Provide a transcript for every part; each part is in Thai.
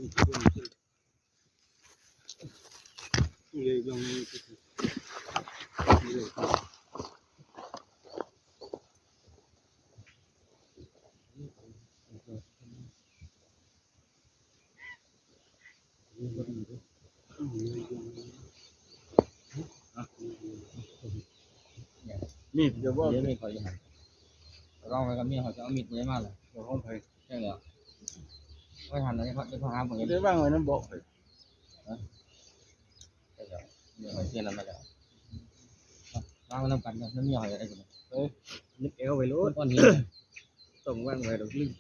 มีดเดี๋ยวว่า เดี๋ยวมีดเขาจะหันลองไปกับเมียเขาจะเอามีดไปได้มากเลย เดี๋ยวห้องไผ่ ใช่แล้วไม่หันเลยเขาจะพาผม ได้บ้างไว้น้ำบ่อไผ่ ใช่แล้วเดี๋ยวเขาเชื่อนั้นมาแล้ววางไว้น้ำกันน้ำเมียเขาจะได้กัน นึกเอวไปรู้ ก้อนหิน ต้องว่างไว้ดอกลึก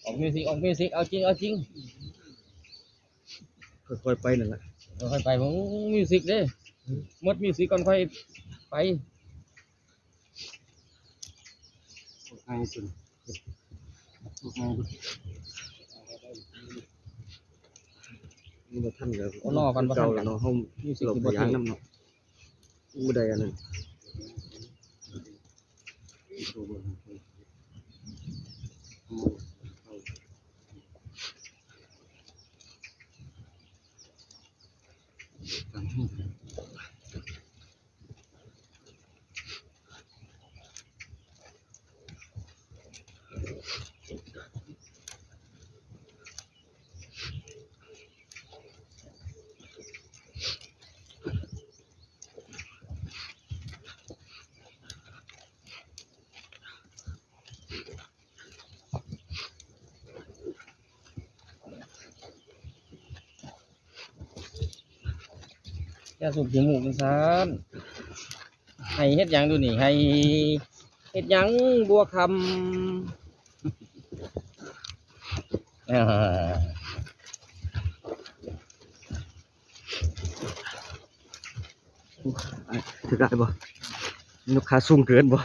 ออกมิวสิกออกมิวสิกเอาจริงเอาจริง ค่อยๆไปนั่นแหละ ค่อยไปผมมิวสิกเด้หมดมิวสิกก่อนค่อยไป ง่ายสุดง่ายสุดนี่มาท่านกับ เอานอกกันมา เก่า ทำกัน เนาะห้อง มิวสิก หลบ ที่บ่ ยาง ถูก น้ำเนาะมือใดอันนั้นแค่สูบขี้มูกมันซานให้เฮ็ดหยังดูนี่ให้เฮ็ดหยังบัวคำถือได้บ่ลูกค้าสูงเกินบ่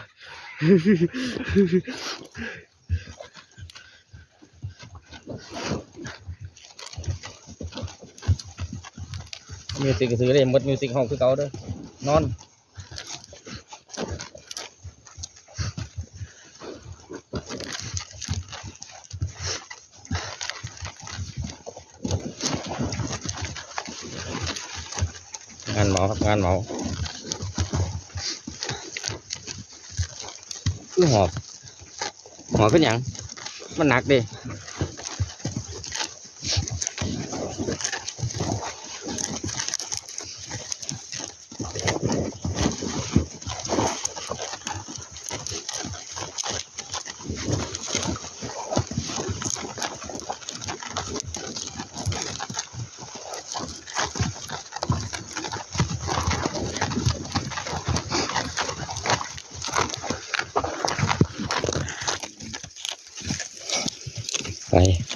มิวสิกก็ซื้อได้หมดมิวสิกห้องคือเก่าเด้อนอนงานเหมาครับงานเหมาคือหอบขึ้นหยังมันหนักเดิไป